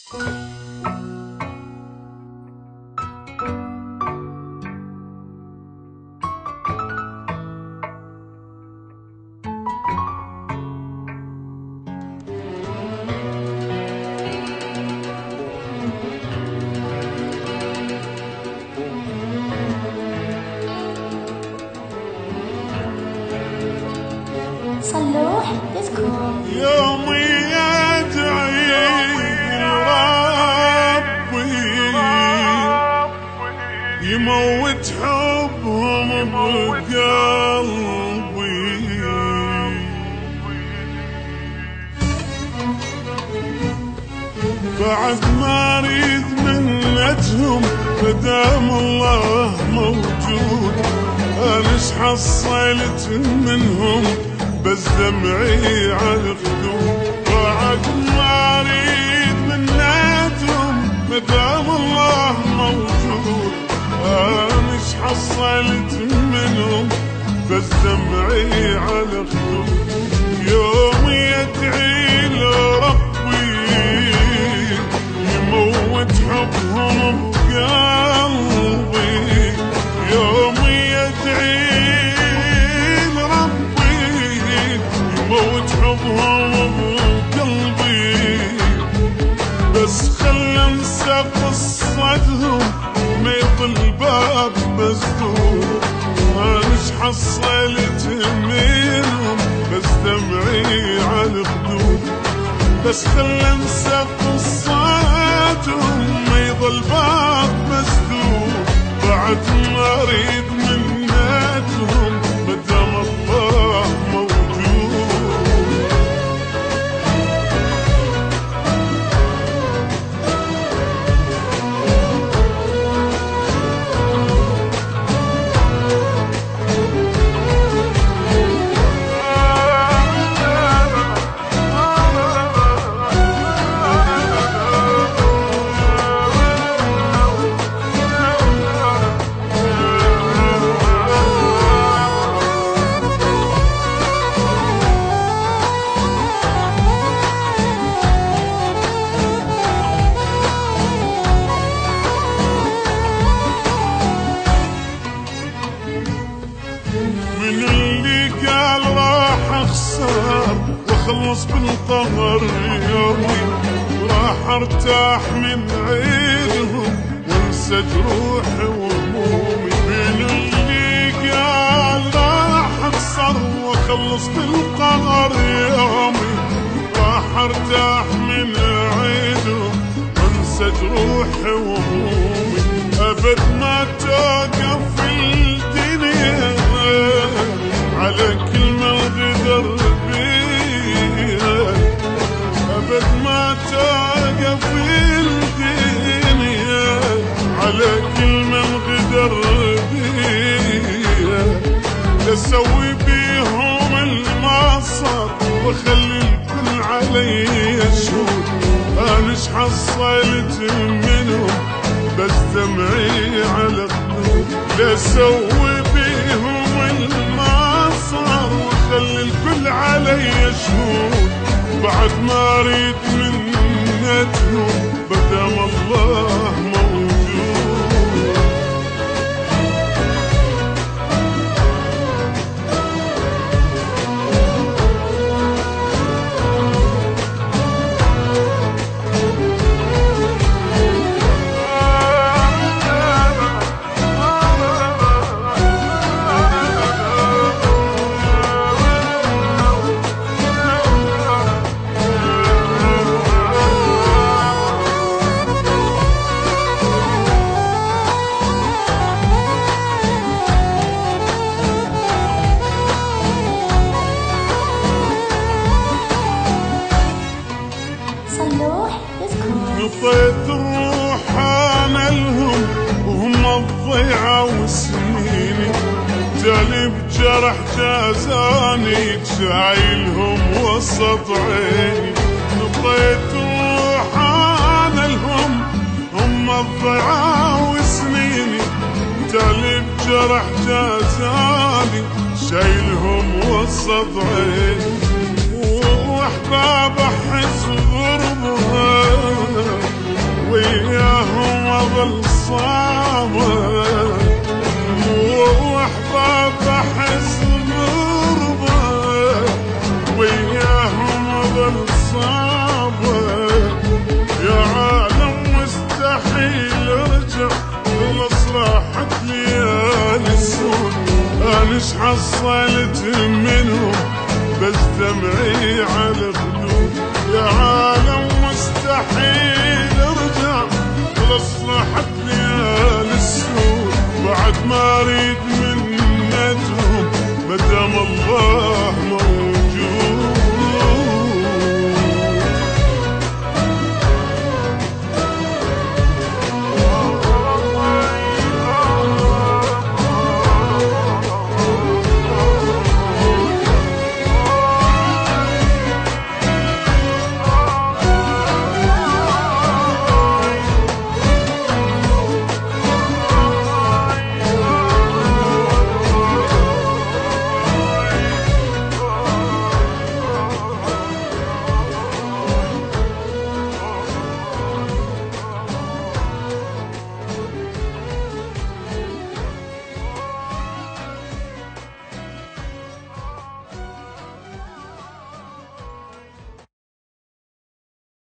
صلوح ديسكو. يومي ادعي ربي يموت حبهم بقلبي، بعد ما اريد منتهم مدام الله موجود. انا ايش حصلت منهم بس دمعي على الخدود، بعد ما اريد منتهم مدام الله موجود. انا ايش حصلت منهم بس دمعي على الخدود. يومي ادعي لربي يموت حبهم بقلبي، يومي ادعي موت حبهم بقلبي، بس خل انسى قصتهم ما يطل باب مسدود. انا ايش حصلت منهم بس دمعي على الخدود، بس خل انسى قصتهم ما يضل باب مسدود. بعد ما اريد منتهم مدام الله واخلص بالقهر يومي، راح ارتاح من عيدهم وانسى جروحي وهمومي. من اللي قال راح اخسر واخلص بالقهر يومي، راح ارتاح من عيدهم وانسى جروحي وهمومي. ابد ما توقف في الدنيا على كلمة غدر بيها، أبد ما توقف في الدنيا على كلمة غدر بيها. أسوي بيهم المصر وأخلي الكل علي يشهد. أنا ايش حصلت منهم بس دمعي على الخدود. أسوي بيهم المصر وخلي الكل علي يشهد. بعد ما اريد منتهم مدام الله موجود. نطيت الروح انا لهم وهم الضيعة وسنيني، جالي بجرح جازاني شايلهم وسط عيني. نطيت الروح انا لهم هم الضيعة وسنيني، جالي بجرح جازاني شايلهم وسط عيني. واحباب احس غربها ظل صابر واحباب احس بغربه وياهم ظل صابر يا عالم مستحيل ارجع خلص راحت ليالي السود انش حصلت منهم بس دمعي على